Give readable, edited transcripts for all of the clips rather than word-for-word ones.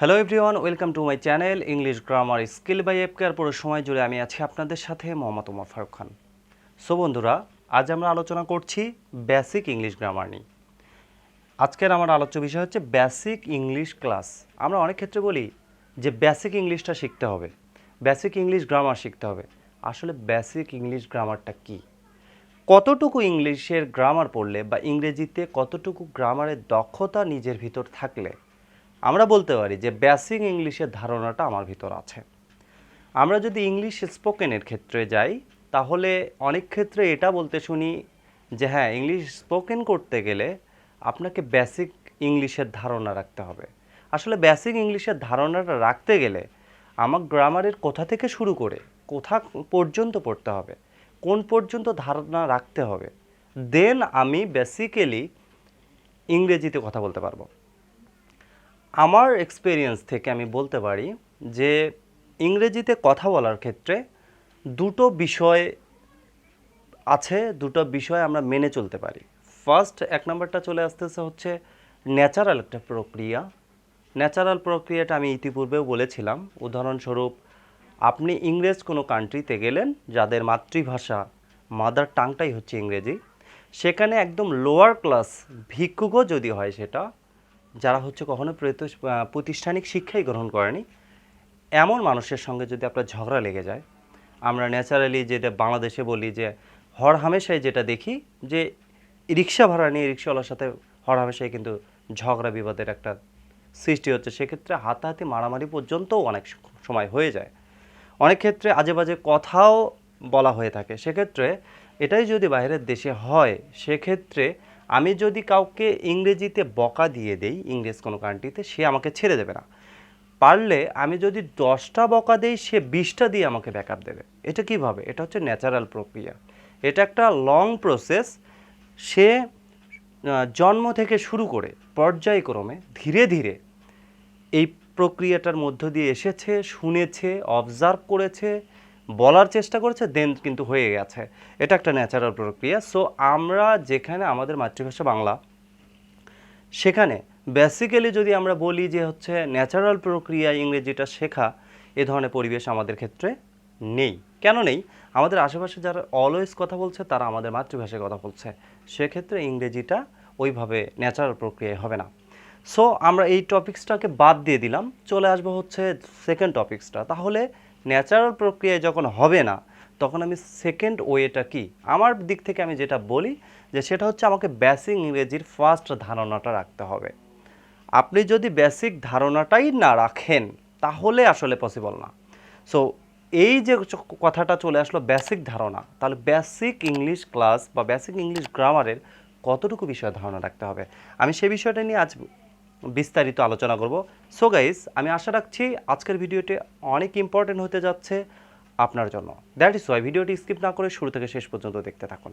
Hello everyone, welcome to my channel English grammar skill by Apcare. পুরো সময় জুড়ে আমি আছি আপনাদের সাথে মোহাম্মদ ওমর ফারুক খান। সো বন্ধুরা, আজ আমরা আলোচনা করছি বেসিক ইংলিশ গ্রামার নিয়ে। আজকের আমার আলোচ্য বিষয় হচ্ছে বেসিক ইংলিশ ক্লাস। আমরা অনেক ক্ষেত্রে বলি যে বেসিক ইংলিশটা শিখতে হবে, বেসিক ইংলিশ গ্রামার শিখতে হবে। আসলে বেসিক ইংলিশ গ্রামারটা কী, কতটুকু ইংলিশের গ্রামার পড়লে বা ইংরেজিতে কতটুকু গ্রামারের দক্ষতা নিজের ভিতর থাকলে আমরা বলতে পারি যে বেসিক ইংলিশের ধারণাটা আমার ভিতর আছে। আমরা যদি ইংলিশ স্পোকেনের ক্ষেত্রে যাই, তাহলে অনেক ক্ষেত্রে এটা বলতে শুনি যে হ্যাঁ, ইংলিশ স্পোকেন করতে গেলে আপনাকে বেসিক ইংলিশের ধারণা রাখতে হবে। আসলে বেসিক ইংলিশের ধারণাটা রাখতে গেলে আমার গ্রামারের কোথা থেকে শুরু করে কোথা পর্যন্ত পড়তে হবে, কোন পর্যন্ত ধারণা রাখতে হবে, দেন আমি বেসিক্যালি ইংরেজিতে কথা বলতে পারবো। আমার এক্সপেরিয়েন্স থেকে আমি বলতে পারি যে ইংরেজিতে কথা বলার ক্ষেত্রে দুটো বিষয় আছে, দুটো বিষয় আমরা মেনে চলতে পারি। ফার্স্ট, এক নম্বরটা চলে আসতেছে হচ্ছে ন্যাচারাল একটা প্রক্রিয়া। ন্যাচারাল প্রক্রিয়াটা আমি ইতিপূর্বেও বলেছিলাম। উদাহরণস্বরূপ, আপনি ইংরেজ কোনো কান্ট্রিতে গেলেন যাদের মাতৃভাষা মাদার টাংটাই হচ্ছে ইংরেজি, সেখানে একদম লোয়ার ক্লাস ভিক্ষুকও যদি হয়, সেটা যারা হচ্ছে কখনো প্রাতিষ্ঠানিক শিক্ষাই গ্রহণ করেনি, এমন মানুষের সঙ্গে যদি আপনার ঝগড়া লেগে যায়, আমরা ন্যাচারালি যেটা বাংলাদেশে বলি যে হর হামেশাই যেটা দেখি যে রিক্সা ভাড়া নিয়ে রিক্সাওয়ালার সাথে হর হামেশাই কিন্তু ঝগড়া বিবাদের একটা সৃষ্টি হচ্ছে। সেক্ষেত্রে হাতাহাতি মারামারি পর্যন্তও অনেক সময় হয়ে যায়। অনেক ক্ষেত্রে আজে বাজে কথাও বলা হয়ে থাকে। সেক্ষেত্রে এটাই যদি বাইরের দেশে হয়, সেক্ষেত্রে আমি যদি কাউকে ইংরেজিতে বকা দিয়ে দেই ইংরেজ কোনো কান্ট্রিতে, সে আমাকে ছেড়ে দেবে না। পারলে আমি যদি 10টা বকা দেই, সে 20টা দিয়ে আমাকে ব্যাকআপ দেবে। এটা কিভাবে? এটা হচ্ছে ন্যাচারাল প্রক্রিয়া। এটা একটা লং প্রসেস। সে জন্ম থেকে শুরু করে পর্যায়ক্রমে ধীরে ধীরে এই প্রক্রিয়াটার মধ্য দিয়ে এসেছে, শুনেছে, অবজার্ভ করেছে, বলার চেষ্টা করেছে, দেন কিন্তু হয়ে গেছে। এটা একটা ন্যাচারাল প্রক্রিয়া। সো আমরা যেখানে আমাদের মাতৃভাষা বাংলা, সেখানে বেসিক্যালি যদি আমরা বলি যে হচ্ছে ন্যাচারাল প্রক্রিয়া ইংরেজিটা শেখা, এ ধরনের পরিবেশ আমাদের ক্ষেত্রে নেই। কেন নেই? আমাদের আশেপাশে যারা অলওয়েজ কথা বলছে তারা আমাদের মাতৃভাষায় কথা বলছে, সেক্ষেত্রে ইংরেজিটা ওইভাবে ন্যাচারাল প্রক্রিয়ায় হবে না। সো আমরা এই টপিক্সটাকে বাদ দিয়ে দিলাম, চলে আসবো হচ্ছে সেকেন্ড টপিক্সটা। তাহলে ন্যাচারাল প্রক্রিয়ায় যখন হবে না, তখন আমি সেকেন্ড ওয়েটা কি আমার দিক থেকে আমি যেটা বলি যে সেটা হচ্ছে আমাকে বেসিক ইংরেজির ফার্স্ট ধারণাটা রাখতে হবে। আপনি যদি বেসিক ধারণাটাই না রাখেন, তাহলে আসলে পসিবল না। সো এই যে কথাটা চলে আসলো বেসিক ধারণা, তাহলে বেসিক ইংলিশ ক্লাস বা বেসিক ইংলিশ গ্রামারের কতটুকু বিষয়ে ধারণা রাখতে হবে, আমি সেই বিষয়টা নিয়ে আজ বিস্তারিত আলোচনা করব। সো গাইস, আমি আশা রাখছি আজকের ভিডিওটি অনেক ইম্পর্টেন্ট হতে যাচ্ছে আপনার জন্য। দ্যাট ইজ ওয়াই ভিডিওটি স্কিপ না করে শুরু থেকে শেষ পর্যন্ত দেখতে থাকুন।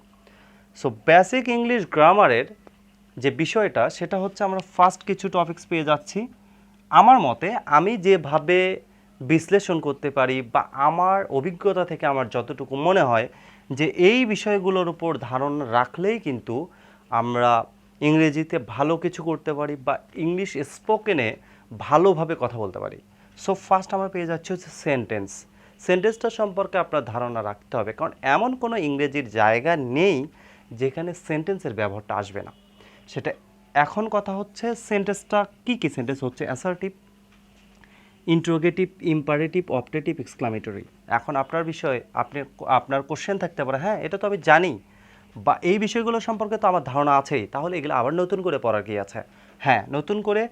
সো বেসিক ইংলিশ গ্রামারের যে বিষয়টা, সেটা হচ্ছে আমরা ফার্স্ট কিছু টপিকস পেয়ে যাচ্ছি। আমার মতে আমি যেভাবে বিশ্লেষণ করতে পারি বা আমার অভিজ্ঞতা থেকে আমার যতটুকু মনে হয় যে এই বিষয়গুলোর উপর ধারণা রাখলেই কিন্তু আমরা ইংরেজিতে ভালো কিছু করতে পারি বা ইংলিশ স্পোকেনে ভালোভাবে কথা বলতে পারি। সো ফার্স্ট আমরা পেয়ে যাচ্ছি হচ্ছে সেন্টেন্স। সেন্টেন্সটা সম্পর্কে আপনার ধারণা রাখতে হবে, কারণ এমন কোনো ইংরেজির জায়গা নেই যেখানে সেন্টেন্সের ব্যবহারটা আসবে না। সেটা এখন কথা হচ্ছে সেন্টেন্সটা কী কী সেন্টেন্স হচ্ছে assertive, interrogative, imperative, optative, exclamatory. এখন আপনার বিষয়, আপনার কোশ্চেন থাকতে পারে, হ্যাঁ এটা তো আমি জানি বা এই বিষয়গুলো সম্পর্কে তো আমার ধারণা আছেই, তাহলে এগুলো আবার নতুন করে পড়ার কি আছে? হ্যাঁ, নতুন করে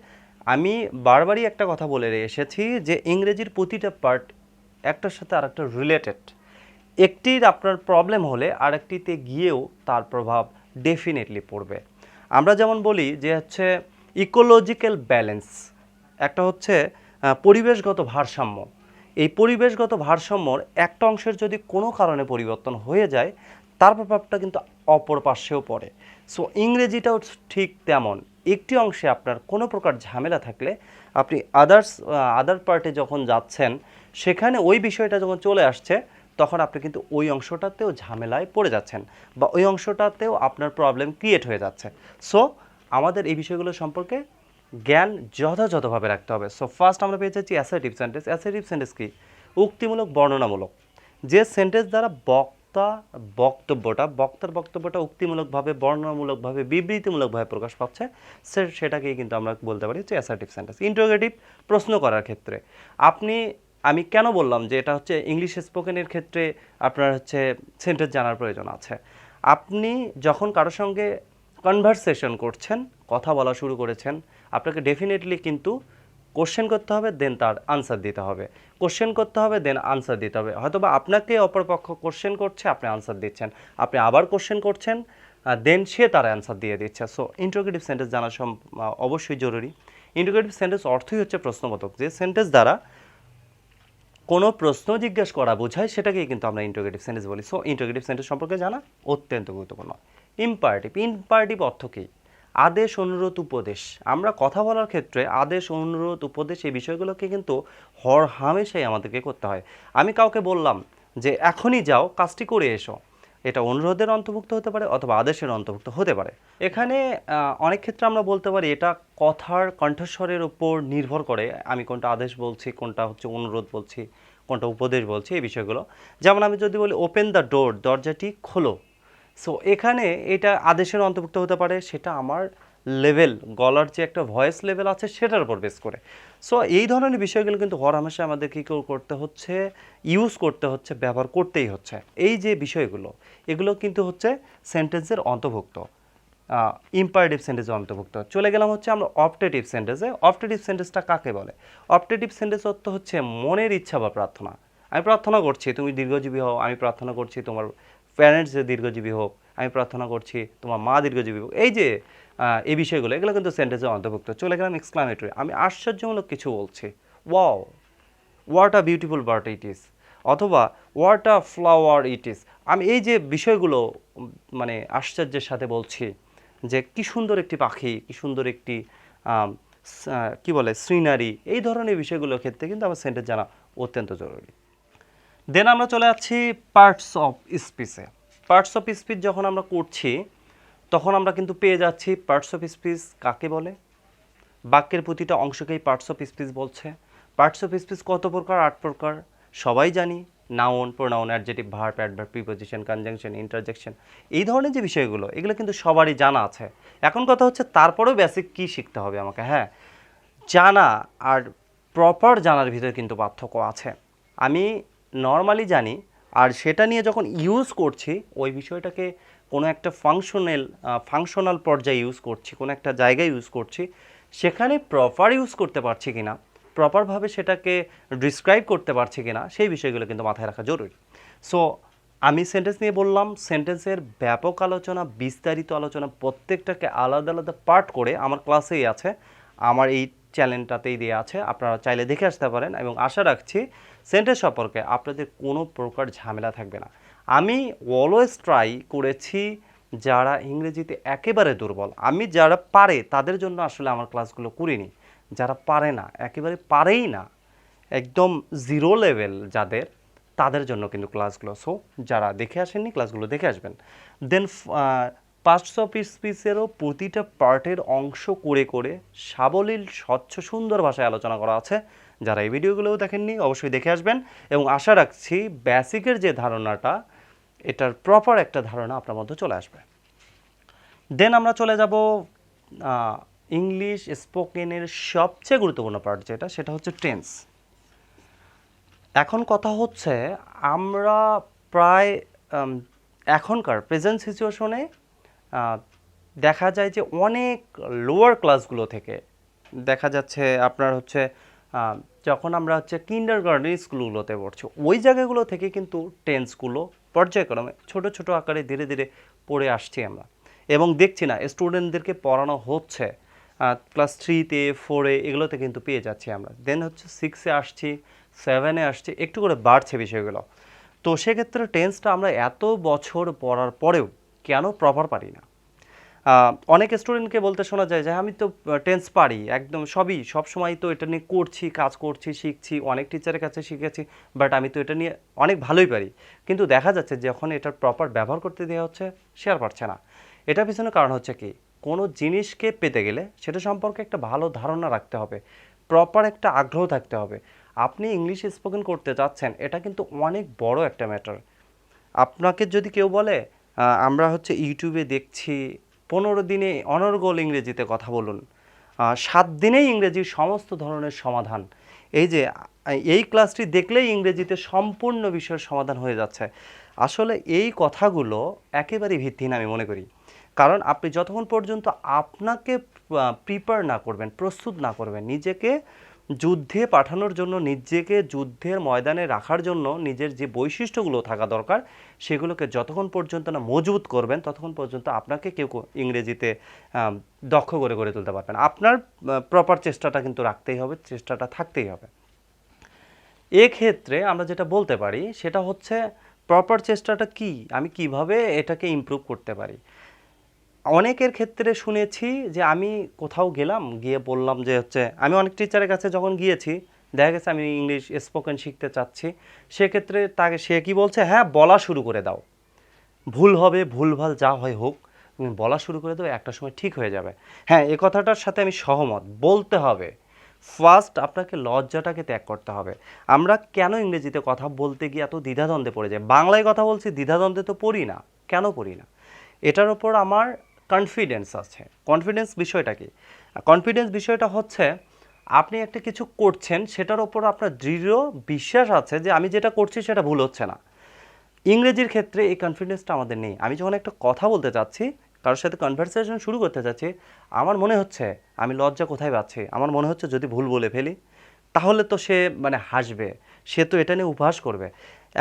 আমি বারবারই একটা কথা বলে এসেছি যে ইংরেজির প্রতিটা পার্ট একটার সাথে আরেকটা রিলেটেড। একটির আপনার প্রবলেম হলে আরেকটিতে গিয়েও তার প্রভাব ডেফিনেটলি পড়বে। আমরা যেমন বলি যে হচ্ছে ইকোলজিক্যাল ব্যালেন্স, একটা হচ্ছে পরিবেশগত ভারসাম্য। এই পরিবেশগত ভারসাম্যর একটা অংশের যদি কোনো কারণে পরিবর্তন হয়ে যায়, তার প্রভাবটা কিন্তু অপর পাশেও পড়ে। সো ইংরেজিটাও ঠিক তেমন। একটি অংশে আপনার কোনো প্রকার ঝামেলা থাকলে আপনি আদার পার্টে যখন যাচ্ছেন, সেখানে ওই বিষয়টা যখন চলে আসছে, তখন আপনি কিন্তু ওই অংশটাতেও ঝামেলায় পড়ে যাচ্ছেন বা ওই অংশটাতেও আপনার প্রবলেম ক্রিয়েট হয়ে যাচ্ছে। সো আমাদের এই বিষয়গুলো সম্পর্কে জ্ঞান যথাযথভাবে রাখতে হবে। সো ফার্স্ট আমরা পেয়ে যাচ্ছি অ্যাসার্টিভ সেন্টেন্স। অ্যাসার্টিভ সেন্টেন্স কি? উক্তিমূলক, বর্ণনামূলক। যে সেন্টেন্স দ্বারা বক্তার বক্তব্যটা উক্তিমূলকভাবে, বর্ণনামূলকভাবে, বিবৃতিমূলকভাবে প্রকাশ পাচ্ছে, সেটাকেই কিন্তু আমরা বলতে পারি হচ্ছে অ্যাসার্টিভ সেন্টেন্স। ইন্টারোগেটিভ, প্রশ্ন করার ক্ষেত্রে আমি কেন বললাম যে এটা হচ্ছে ইংলিশ স্পোকেনের ক্ষেত্রে আপনার হচ্ছে সেন্টেন্স জানার প্রয়োজন আছে। আপনি যখন কারোর সঙ্গে কনভারসেশন করছেন, কথা বলা শুরু করেছেন, আপনাকে ডেফিনেটলি কিন্তু কোশ্চেন করতে হবে, দেন তার আনসার দিতে হবে। কোশ্চেন করতে হবে, দেন আনসার দিতে হবে। হয়তোবা আপনাকে অপরপক্ষ কোশ্চেন করছে, আপনি আনসার দিচ্ছেন, আপনি আবার কোশ্চেন করছেন, দেন সে তার অ্যান্সার দিয়ে দিচ্ছে। সো ইন্টারোগেটিভ সেন্টেন্স জানা অবশ্যই জরুরি। ইন্টারোগেটিভ সেন্টেন্স অর্থই হচ্ছে প্রশ্নবোধক। যে সেন্টেন্স দ্বারা কোনো প্রশ্ন জিজ্ঞেস করা বোঝায়, সেটাকেই কিন্তু আমরা ইন্টারোগেটিভ সেন্টেন্স বলি। সো ইন্টারোগেটিভ সেন্টেন্স সম্পর্কে জানা অত্যন্ত গুরুত্বপূর্ণ। ইম্পারেটিভ অর্থ কী? আদেশ, অনুরোধ, উপদেশ। আমরা কথা বলার ক্ষেত্রে আদেশ, অনুরোধ, উপদেশ এই বিষয়গুলোকে কিন্তু হামেশাই আমাদেরকে করতে হয়। আমি কাউকে বললাম যে এখনই যাও, কাজটি করে এসো, এটা অনুরোধের অন্তর্ভুক্ত হতে পারে অথবা আদেশের অন্তর্ভুক্ত হতে পারে। এখানে অনেক ক্ষেত্রে আমরা বলতে পারি এটা কথার কণ্ঠস্বরের উপর নির্ভর করে, আমি কোনটা আদেশ বলছি, কোনটা হচ্ছে অনুরোধ বলছি, কোনটা উপদেশ বলছি, এই বিষয়গুলো। যেমন আমি যদি বলি ওপেন দ্য ডোর, দরজাটি খোলো, সো এখানে এটা আদেশের অন্তর্ভুক্ত হতে পারে, সেটা আমার লেভেল, গলার যে একটা ভয়েস লেভেল আছে সেটার উপর বেস করে। সো এই ধরনের বিষয়গুলো কিন্তু হরহামেশা আমাদের কী করতে হচ্ছে, ইউজ করতে হচ্ছে, ব্যবহার করতেই হচ্ছে। এই যে বিষয়গুলো, এগুলো কিন্তু হচ্ছে সেন্টেন্সের অন্তর্ভুক্ত, ইম্পারেটিভ সেন্টেন্সের অন্তর্ভুক্ত। চলে গেলাম হচ্ছে আমরা অপটেটিভ সেন্টেন্সে। অপটেটিভ সেন্টেন্সটা কাকে বলে? অপটেটিভ সেন্টেন্স অর্থ হচ্ছে মনের ইচ্ছা বা প্রার্থনা। আমি প্রার্থনা করছি তুমি দীর্ঘজীবী হও, আমি প্রার্থনা করছি তোমার প্যারেন্টস যে দীর্ঘজীবী হোক, আমি প্রার্থনা করছি তোমার মা দীর্ঘজীবী হোক। এই যে এই বিষয়গুলো, এগুলো কিন্তু সেন্টেন্সের অন্তর্ভুক্ত। চলে গেলাম এক্সক্লামেটরি, আমি আশ্চর্যমূলক কিছু বলছি, wow, what a beautiful bird it is, অথবা what a flower it is. আমি এই যে বিষয়গুলো মানে আশ্চর্যের সাথে বলছি যে কি সুন্দর একটি পাখি, কি সুন্দর একটি কি বলে সিনারি, এই ধরনের বিষয়গুলোর ক্ষেত্রে কিন্তু আমার সেন্টেন্স জানা অত্যন্ত জরুরি। দেন আমরা চলে যাচ্ছি পার্টস অফ স্পিচে। পার্টস অফ স্পিচ যখন আমরা করছি, তখন আমরা কিন্তু পেয়ে যাচ্ছি পার্টস অফ স্পিচ কাকে বলে। বাক্যের প্রতিটা অংশকেই পার্টস অফ স্পিচ বলছে। পার্টস অফ স্পিচ কত প্রকার? 8 প্রকার, সবাই জানি। Noun, pronoun, adjective, verb, adverb, preposition, conjunction, interjection, এই ধরনের যে বিষয়গুলো, এগুলো কিন্তু সবারই জানা আছে। এখন কথা হচ্ছে তারপরেও বেসিক কী শিখতে হবে আমাকে। হ্যাঁ, জানা আর প্রপার জানার ভিতরে কিন্তু পার্থক্য আছে। আমি নর্মালি জানি, আর সেটা নিয়ে যখন ইউজ করছি, ওই বিষয়টাকে কোনো একটা ফাংশনাল পর্যায়ে ইউজ করছি, কোনো একটা জায়গায় ইউজ করছি, সেখানে প্রপার ইউজ করতে পারছি কিনা, প্রপারভাবে সেটাকে ডিসক্রাইব করতে পারছি কিনা, সেই বিষয়গুলো কিন্তু মাথায় রাখা জরুরি। সো আমি সেন্টেন্স নিয়ে বললাম, সেন্টেন্সের ব্যাপক আলোচনা, বিস্তারিত আলোচনা, প্রত্যেকটাকে আলাদা আলাদা পার্ট করে আমার ক্লাসেই আছে, আমার এই চ্যানেলটাতেই দেওয়া আছে, আপনারা চাইলে দেখে আসতে পারেন। এবং আশা রাখছি সেন্টেন্স সম্পর্কে আপনাদের কোনো প্রকার ঝামেলা থাকবে না। আমি অলওয়েজ ট্রাই করেছি যারা ইংরেজিতে একেবারে দুর্বল, আমি যারা পারে তাদের জন্য আসলে আমার ক্লাসগুলো করিনি। যারা পারে না, একেবারে পারেই না, একদম জিরো লেভেল যাদের, তাদের জন্য কিন্তু ক্লাসগুলো। সো যারা দেখে আসেননি, ক্লাসগুলো দেখে আসবেন। দেন পার্টস অফ স্পিচেরও প্রতিটা পার্টের অংশ করে করে সাবলীল, স্বচ্ছ, সুন্দর ভাষায় আলোচনা করা আছে। যারা এই ভিডিওগুলোও দেখেননি অবশ্যই দেখে আসবেন, এবং আশা রাখছি বেসিকের যে ধারণাটা, এটার প্রপার একটা ধারণা আপনার মধ্যে চলে আসবে। দেন আমরা চলে যাব ইংলিশ স্পোকেনের সবচেয়ে গুরুত্বপূর্ণ পার্ট যেটা, সেটা হচ্ছে টেন্স। এখন কথা হচ্ছে আমরা প্রায় এখনকার প্রেজেন্ট সিচুয়েশনে দেখা যায় যে অনেক লোয়ার ক্লাসগুলো থেকে দেখা যাচ্ছে আপনার হচ্ছে যখন আমরা হচ্ছে কিন্ডারগার্টেন স্কুলগুলোতে পড়ছি, ওই জায়গাগুলো থেকে কিন্তু টেন্সগুলো পর্যায়ক্রমে ছোট ছোট আকারে ধীরে ধীরে পড়ে আসছি আমরা, এবং দেখছি না স্টুডেন্টদেরকে পড়ানো হচ্ছে ক্লাস 3-তে 4-এ, এগুলোতে কিন্তু পেয়ে যাচ্ছি আমরা। দেন হচ্ছে 6-এ আসছি, 7-এ আসছি, একটু করে বাড়ছে বিষয়গুলো। তো সেক্ষেত্রে টেন্সটা আমরা এত বছর পড়ার পরেও কেন প্রপার পারি না? অনেক স্টুডেন্টকে বলতে শোনা যায় যে আমি তো টেন্স পারি একদম, সব সময় তো এটা নিয়ে করছি, কাজ করছি, শিখছি, অনেক টিচারের কাছে শিখেছি, বাট আমি তো এটা নিয়ে অনেক ভালোই পারি। কিন্তু দেখা যাচ্ছে যখন এটার প্রপার ব্যবহার করতে দেওয়া হচ্ছে, সে আর পারছে না। এটার পিছনে কারণ হচ্ছে কি, কোনো জিনিসকে পেতে গেলে সেটা সম্পর্কে একটা ভালো ধারণা রাখতে হবে, প্রপার একটা আগ্রহ থাকতে হবে। আপনি ইংলিশ স্পোকেন করতে চাচ্ছেন, এটা কিন্তু অনেক বড় একটা ম্যাটার। আপনাকে যদি কেউ বলে আমরা হচ্ছে ইউটিউবে দেখছি 15 দিনে অনর্গল ইংরেজিতে কথা বলুন, 7 দিনেই ইংরেজির সমস্ত ধরনের সমাধান, এই যে এই ক্লাসটি দেখলেই ইংরেজিতে সম্পূর্ণ বিষয়ের সমাধান হয়ে যাচ্ছে, আসলে এই কথাগুলো একেবারেই ভিত্তিহীন আমি মনে করি। কারণ আপনি যতক্ষণ পর্যন্ত আপনাকে প্রিপেয়ার না করবেন, প্রস্তুত না করবেন, নিজেকে যুদ্ধে পাঠানোর জন্য, নিজেকে যুদ্ধের ময়দানে রাখার জন্য নিজের যে বৈশিষ্ট্যগুলো থাকা দরকার সেগুলোকে যতক্ষণ পর্যন্ত না মজবুত করবেন, ততক্ষণ পর্যন্ত আপনাকে কেউ ইংরেজিতে দক্ষ করে গড়ে তুলতে পারবেন। আপনার প্রপার চেষ্টাটা কিন্তু রাখতেই হবে, চেষ্টাটা থাকতেই হবে। এক্ষেত্রে আমরা যেটা বলতে পারি সেটা হচ্ছে প্রপার চেষ্টাটা কি, আমি কিভাবে এটাকে ইমপ্রুভ করতে পারি। অনেকের ক্ষেত্রে শুনেছি যে আমি কোথাও গেলাম, গিয়ে বললাম যে হচ্ছে, আমি অনেক টিচারের কাছে যখন গিয়েছি দেখা গেছে আমি ইংলিশ স্পোকেন শিখতে চাচ্ছি, সেক্ষেত্রে তাকে সে কি বলছে, হ্যাঁ বলা শুরু করে দাও, ভুল হবে, ভুলভাল যা হয় হোক, তুমি বলা শুরু করে দাও, একটা সময় ঠিক হয়ে যাবে। হ্যাঁ, এই কথাটার সাথে আমি সহমত, বলতে হবে। ফার্স্ট আপনাকে লজ্জাটাকে ত্যাগ করতে হবে। আমরা কেন ইংরেজিতে কথা বলতে গিয়ে এত দ্বিধাদ্বন্দ্বে পড়ে যাই? বাংলায় কথা বলছি, দ্বিধাদ্বন্দ্বে তো পড়ি না। কেন পড়ি না? এটার ওপর আমার কনফিডেন্স আছে। কনফিডেন্স বিষয়টা কি? কনফিডেন্স বিষয়টা হচ্ছে আপনি একটা কিছু করছেন, সেটার ওপর আপনার দৃঢ় বিশ্বাস আছে যে আমি যেটা করছি সেটা ভুল হচ্ছে না। ইংরেজির ক্ষেত্রে এই কনফিডেন্সটা আমাদের নেই। আমি যখন একটা কথা বলতে চাচ্ছি, কারোর সাথে কনভারসেশন শুরু করতে চাচ্ছি, আমার মনে হচ্ছে আমি লজ্জা কোথায় পাচ্ছি, আমার মনে হচ্ছে যদি ভুল বলে ফেলি তাহলে তো সে মানে হাসবে, সে তো এটা নিয়ে উপহাস করবে।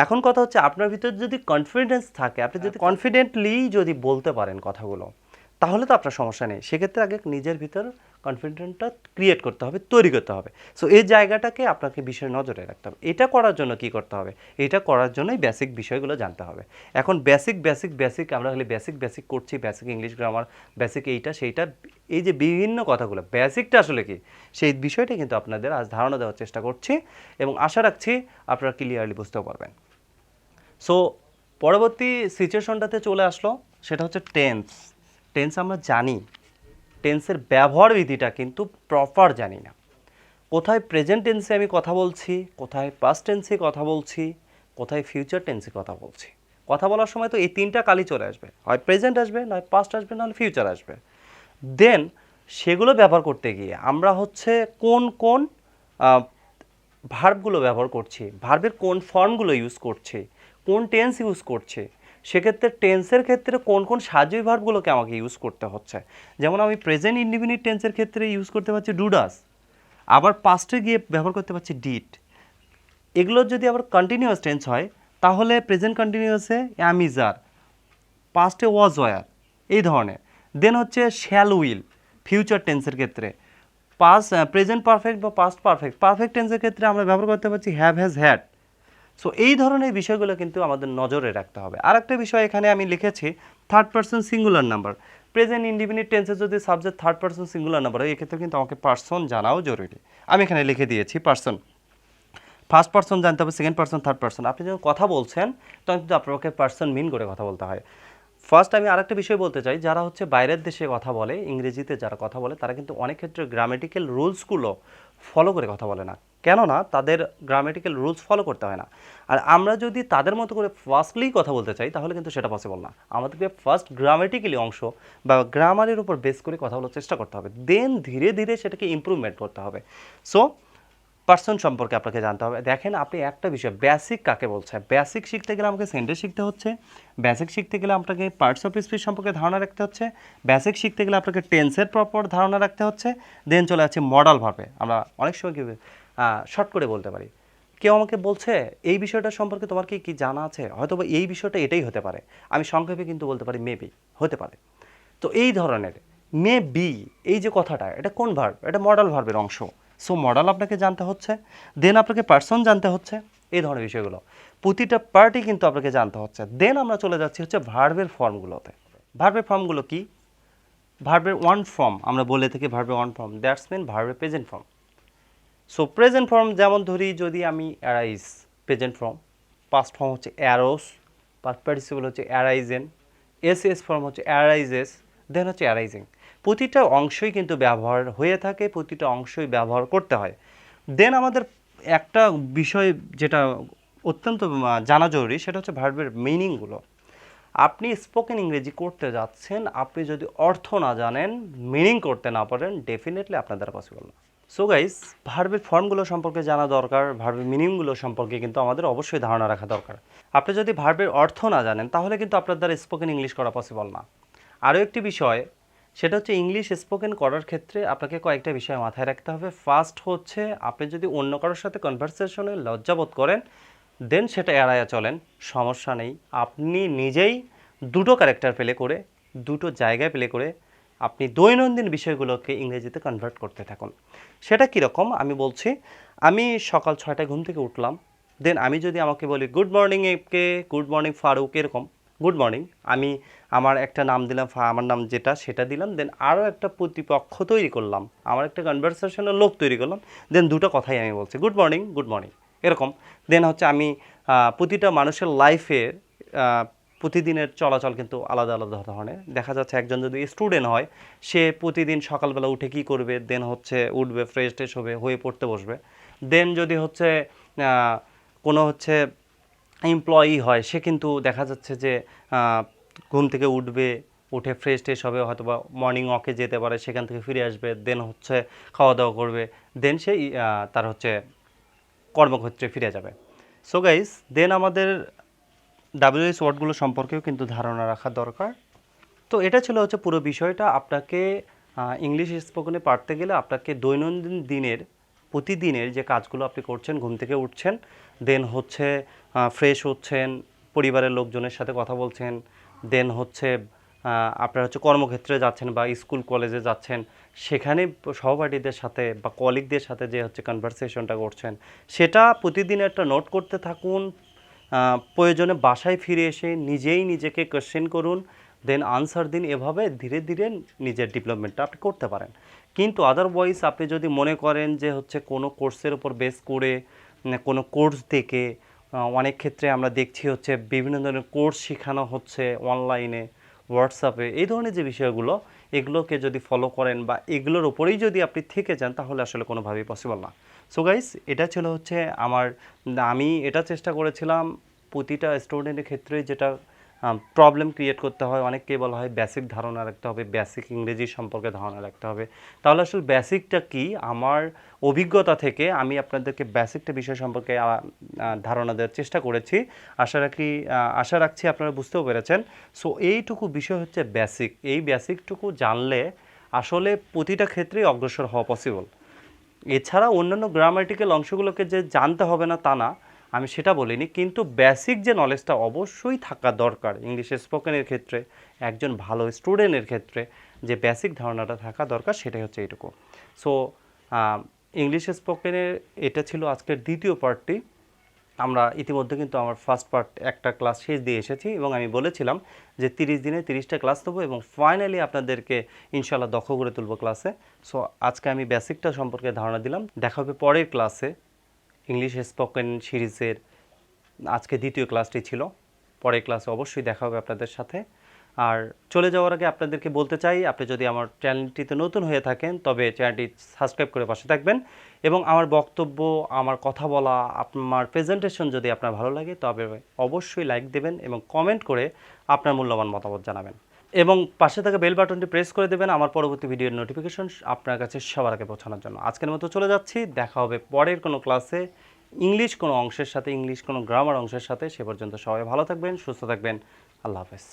এখন কথা হচ্ছে আপনার ভিতর যদি কনফিডেন্স থাকে, আপনি যদি কনফিডেন্টলি যদি বলতে পারেন কথাগুলো, তাহলে তো আপনার সমস্যা নেই। সেক্ষেত্রে আগে নিজের ভিতর কনফিডেন্সটা ক্রিয়েট করতে হবে, তৈরি করতে হবে। সো এই জায়গাটাকে আপনাকে বিষয় নজরে রাখতে হবে। এটা করার জন্য কি করতে হবে? এটা করার জন্যই বেসিক বিষয়গুলো জানতে হবে। এখন বেসিক বেসিক বেসিক আমরা খালি বেসিক বেসিক করছি, বেসিক ইংলিশ গ্রামার, বেসিক এইটা সেইটা, এই যে বিভিন্ন কথাগুলো, বেসিকটা আসলে কি সেই বিষয়টা কিন্তু আপনাদের আজ ধারণা দেওয়ার চেষ্টা করছি, এবং আশা রাখছি আপনারা ক্লিয়ারলি বুঝতেও পারবেন। সো পরবর্তী সিচুয়েশনটাতে চলে আসলো, সেটা হচ্ছে টেন্স। টেন্স আমরা জানি, টেন্সের ব্যবহার বিধিটা কিন্তু প্রপার জানি না। কোথায় প্রেজেন্ট টেন্সে আমি কথা বলছি, কোথায় পাস্ট টেন্সে কথা বলছি, কোথায় ফিউচার টেন্সে কথা বলছি। কথা বলার সময় তো এই তিনটা কালই চলে আসবে, হয় প্রেজেন্ট আসবে, নয় পাস্ট আসবে, নাহলে ফিউচার আসবে। দেন সেগুলো ব্যবহার করতে গিয়ে আমরা হচ্ছে কোন কোন ভার্বগুলো ব্যবহার করছি, ভার্বের কোন ফর্মগুলো ইউজ করছি, কোন টেন্স ইউজ করছি, সেক্ষেত্রে টেন্সের ক্ষেত্রে কোন কোন সাহায্যী ভার্বগুলোকে আমাকে ইউজ করতে হচ্ছে। যেমন আমি প্রেজেন্ট ইনডিফিনিট টেন্সের ক্ষেত্রে ইউজ করতে পারছি ডু ডাস, আবার পাস্টে গিয়ে ব্যবহার করতে পারছি ডিড। এগুলো যদি আবার কন্টিনিউয়াস টেন্স হয় তাহলে প্রেজেন্ট কন্টিনিউয়াসে অ্যাম ইজ আর, পাস্টে ওয়াজ ওয়ার, এই ধরনের। দেন হচ্ছে শ্যাল উইল ফিউচার টেন্সের ক্ষেত্রে, প্রেজেন্ট পারফেক্ট বা পাস্ট পারফেক্ট, পারফেক্ট টেন্সের ক্ষেত্রে আমরা ব্যবহার করতে পারছি হ্যাভ, হ্যাজ, হ্যাড। সো এই ধরনের বিষয়গুলো কিন্তু আমাদের নজরে রাখতে হবে। আর একটা বিষয় এখানে আমি লিখেছি third person singular number. Present indefinite টেন্সে যদি subject third person singular number হয়, এক্ষেত্রে কিন্তু আমাকে পার্সন জানাও জরুরি। আমি এখানে লিখে দিয়েছি পার্সন। ফার্স্ট পার্সন জানতে হবে, সেকেন্ড পার্সন, থার্ড পার্সন। আপনি যখন কথা বলছেন তখন কিন্তু আপনাকে পার্সন মিন করে কথা বলতে হয়। ফার্স্ট আমি আরেকটা বিষয় বলতে চাই, যারা হচ্ছে বাইরের দেশে কথা বলে, ইংরেজিতে যারা কথা বলে, তারা কিন্তু অনেক ক্ষেত্রে গ্রামেটিক্যাল রুলসগুলো ফলো করে কথা বলে না। কেননা তাদের গ্রামেটিক্যাল রুলস ফলো করতে হয় না। আর আমরা যদি তাদের মতো করে ফার্স্টলি কথা বলতে চাই তাহলে কিন্তু সেটা পসিবল না। আমাদেরকে ফার্স্ট গ্রামেটিক্যালি অংশ বা গ্রামারের উপর বেস করে কথা বলার চেষ্টা করতে হবে, দেন ধীরে ধীরে সেটাকে ইমপ্রুভমেন্ট করতে হবে। সো পার্সন সম্পর্কে আপনাকে জানতে হবে। দেখেন আপনি একটা বিষয়, বেসিক কাকে বলছে, বেসিক শিখতে গেলে আমাকে সেন্টেন্স শিখতে হচ্ছে, বেসিক শিখতে গেলে আপনাকে পার্টস অফ স্পিচ সম্পর্কে ধারণা রাখতে হচ্ছে, বেসিক শিখতে গেলে আপনাকে টেন্সের প্রপার ধারণা রাখতে হচ্ছে, দেন চলে আছে মডাল ভার্বে। আমরা অনেক সময় কি শর্ট করে বলতে পারি, কেউ আমাকে বলছে এই বিষয়টা সম্পর্কে তোমার কি কি জানা আছে, হয়তো বা এই বিষয়টা এটাই হতে পারে, আমি সংক্ষেপে কিন্তু বলতে পারি মেবি, হতে পারে। তো এই ধরনের মে বি, এই যে কথাটা, এটা কোন ভার্ব? এটা মডাল ভার্বের অংশ। সো মডাল আপনাকে জানতে হচ্ছে, দেন আপনাকে পার্সন জানতে হচ্ছে, এই ধরনের বিষয়গুলো প্রতিটা পার্টি কিন্তু আপনাকে জানতে হচ্ছে। দেন আমরা চলে যাচ্ছি হচ্ছে ভার্বের ফর্মগুলোতে। ভার্বের ফর্মগুলো কি? ভার্বের ওয়ান ফর্ম আমরা বলে থাকি, ভার্বের ওয়ান ফর্ম, দ্যাটস মিন ভার্বের present form. So present form যেমন ধরি, যদি আমি arise, present form. Past form হচ্ছে অ্যারোস, পাস্ট পার্টিসিপল হচ্ছে অ্যারাইজেন, এস ফর্ম হচ্ছে অ্যারাইজেস, দেন হচ্ছে অ্যারাইজিং। প্রতিটা অংশই কিন্তু ব্যবহার হয়ে থাকে, প্রতিটা অংশই ব্যবহার করতে হয়। দেন আমাদের একটা বিষয় যেটা অত্যন্ত জানা জরুরি, সেটা হচ্ছে ভার্বের মিনিংগুলো। আপনি স্পোকেন ইংরেজি করতে যাচ্ছেন, আপনি যদি অর্থ না জানেন, মিনিং করতে না পারেন, ডেফিনেটলি আপনার দ্বারা পসিবল না। সো গাইস, ভার্বের ফর্মগুলো সম্পর্কে জানা দরকার, ভার্বের মিনিংগুলো সম্পর্কে কিন্তু আমাদের অবশ্যই ধারণা রাখা দরকার। আপনি যদি ভার্বের অর্থ না জানেন, তাহলে কিন্তু আপনার দ্বারা স্পোকেন ইংলিশ করা পসিবল না। আরও একটি বিষয়, সেটা হচ্ছে ইংলিশ স্পোকেন করার ক্ষেত্রে আপনাকে কয়েকটা বিষয় মাথায় রাখতে হবে। ফার্স্ট হচ্ছে, আপনি যদি অন্য কারোর সাথে কনভারসেশনে লজ্জাবোধ করেন, দেন সেটা এড়াইয়া চলেন, সমস্যা নেই। আপনি নিজেই দুটো ক্যারেক্টার প্লে করে, দুটো জায়গায় প্লে করে আপনি দৈনন্দিন বিষয়গুলোকে ইংরেজিতে কনভার্ট করতে থাকুন। সেটা কীরকম আমি বলছি। আমি সকাল 6টায় ঘুম থেকে উঠলাম, দেন আমি যদি আমাকে বলি গুড মর্নিং একে, গুড মর্নিং ফারুক, এরকম গুড মর্নিং, আমি আমার একটা নাম দিলাম, আমার নাম যেটা সেটা দিলাম, দেন আরও একটা প্রতিপক্ষ তৈরি করলাম, আমার একটা কনভারসেশনের লোক তৈরি করলাম, দেন দুটো কথাই আমি বলছি গুড মর্নিং, গুড মর্নিং, এরকম। দেন হচ্ছে আমি প্রতিটা মানুষের লাইফের প্রতিদিনের চলাচল কিন্তু আলাদা আলাদা ধরনের। দেখা যাচ্ছে একজন যদি স্টুডেন্ট হয়, সে প্রতিদিন সকালবেলা উঠে কী করবে, দেন হচ্ছে উঠবে, ফ্রেশ ট্রেশ হবে, হয়ে পড়তে বসবে। দেন যদি হচ্ছে কোনো হচ্ছে এমপ্লয়ি হয়, সে কিন্তু দেখা যাচ্ছে যে ঘুম থেকে উঠবে, উঠে ফ্রেশ ট্রেশ হবে, হয়তো বা মর্নিং ওয়াকে যেতে পারে, সেখান থেকে ফিরে আসবে, দেন হচ্ছে খাওয়া দাওয়া করবে, দেন সেই তার হচ্ছে কর্মক্ষেত্রে ফিরে যাবে। সো গাইস, দেন আমাদের ডাব্লিউএস ওয়ার্ডগুলো সম্পর্কেও কিন্তু ধারণা রাখা দরকার। তো এটা ছিল হচ্ছে পুরো বিষয়টা। আপনাকে ইংলিশ স্পোকেনে পারতে গেলে আপনাকে দৈনন্দিন দিনের, প্রতিদিনের যে কাজগুলো আপনি করছেন, ঘুম থেকে উঠছেন, দেন হচ্ছে ফ্রেশ হচ্ছেন, পরিবারের লোকজনের সাথে কথা বলছেন, দেন হচ্ছে আপনার হচ্ছে কর্মক্ষেত্রে যাচ্ছেন বা স্কুল কলেজে যাচ্ছেন, সেখানে সহপাঠীদের সাথে বা কলিগদের সাথে যে হচ্ছে কনভারসেশনটা করছেন, সেটা প্রতিদিন একটা নোট করতে থাকুন। প্রয়োজনে বাসায় ফিরে এসে নিজেই নিজেকে কোয়েশ্চেন করুন, দেন আনসার দিন। এভাবে ধীরে ধীরে নিজের ডেভেলপমেন্টটা আপনি করতে পারেন। কিন্তু আদারওয়াইজ আপনি যদি মনে করেন যে হচ্ছে কোনো কোর্সের উপর বেস করে, কোনো কোর্স দেখে, অনেক ক্ষেত্রে আমরা দেখছি হচ্ছে বিভিন্ন ধরনের কোর্স শেখানো হচ্ছে অনলাইনে, হোয়াটসঅ্যাপে, এই ধরনের যে বিষয়গুলো, এগুলোকে যদি ফলো করেন বা এগুলোর উপরেই যদি আপনি থেকে যান, তাহলে আসলে কোনোভাবেই পসিবল না। সো গাইস, এটা ছিল হচ্ছে আমি এটা চেষ্টা করেছিলাম প্রতিটা স্টুডেন্টের ক্ষেত্রে যেটা প্রবলেম ক্রিয়েট করতে হয়। অনেককেই বলা হয় বেসিক ধারণা রাখতে হবে, বেসিক ইংরেজি সম্পর্কে ধারণা রাখতে হবে। তাহলে আসলে বেসিকটা কি, আমার অভিজ্ঞতা থেকে আমি আপনাদেরকে বেসিকটা বিষয় সম্পর্কে ধারণা দেওয়ার চেষ্টা করেছি। আশা রাখছি আপনারা বুঝতেও পেরেছেন। সো এইটুকু বিষয় হচ্ছে বেসিক। এই বেসিকটুকু জানলে আসলে প্রতিটা ক্ষেত্রেই অগ্রসর হওয়া পসিবল। এছাড়া অন্যান্য গ্রামাটিক্যাল অংশগুলোকে যে জানতে হবে না তা না, আমি সেটা বলিনি, কিন্তু বেসিক যে নলেজটা অবশ্যই থাকা দরকার ইংলিশ স্পোকেনের ক্ষেত্রে, একজন ভালো স্টুডেন্টের ক্ষেত্রে যে বেসিক ধারণাটা থাকা দরকার, সেটাই হচ্ছে এইটুকু। সো ইংলিশ স্পোকেনের এটা ছিল আজকের দ্বিতীয় পার্টটি। আমরা ইতিমধ্যে কিন্তু আমার ফার্স্ট পার্ট একটা ক্লাস শেষ দিয়ে এসেছি, এবং আমি বলেছিলাম যে 30 দিনে 30টা ক্লাস দেবো এবং ফাইনালি আপনাদেরকে ইনশাল্লাহ দক্ষ করে তুলবো ক্লাসে। সো আজকে আমি বেসিকটা সম্পর্কে ধারণা দিলাম। দেখা হবে পরের ক্লাসে। ইংলিশ স্পোকেন সিরিজের আজকে দ্বিতীয় ক্লাসটি ছিল। পরের ক্লাসে অবশ্যই দেখা হবে আপনাদের সাথে। আর চলে যাওয়ার আগে আপনাদেরকে বলতে চাই, আপনি যদি আমার চ্যানেলটিতে নতুন হয়ে থাকেন, তবে চ্যানেলটি সাবস্ক্রাইব করে পাশে থাকবেন, এবং আমার বক্তব্য, আমার কথা বলা, আমার প্রেজেন্টেশন যদি আপনার ভালো লাগে, তবে অবশ্যই লাইক দেবেন এবং কমেন্ট করে আপনার মূল্যবান মতামত জানাবেন, এবং পাশে থাকা বেল বাটনটি প্রেস করে দেবেন আমার পরবর্তী ভিডিওর নোটিফিকেশন আপনার কাছে সবার আগে পৌঁছানোর জন্য। আজকের মতো চলে যাচ্ছি, দেখা হবে পরের কোনো ক্লাসে ইংলিশ কোনো অংশের সাথে, ইংলিশ কোনো গ্রামার অংশের সাথে। সে পর্যন্ত সবাই ভালো থাকবেন, সুস্থ থাকবেন। আল্লাহ হাফেজ।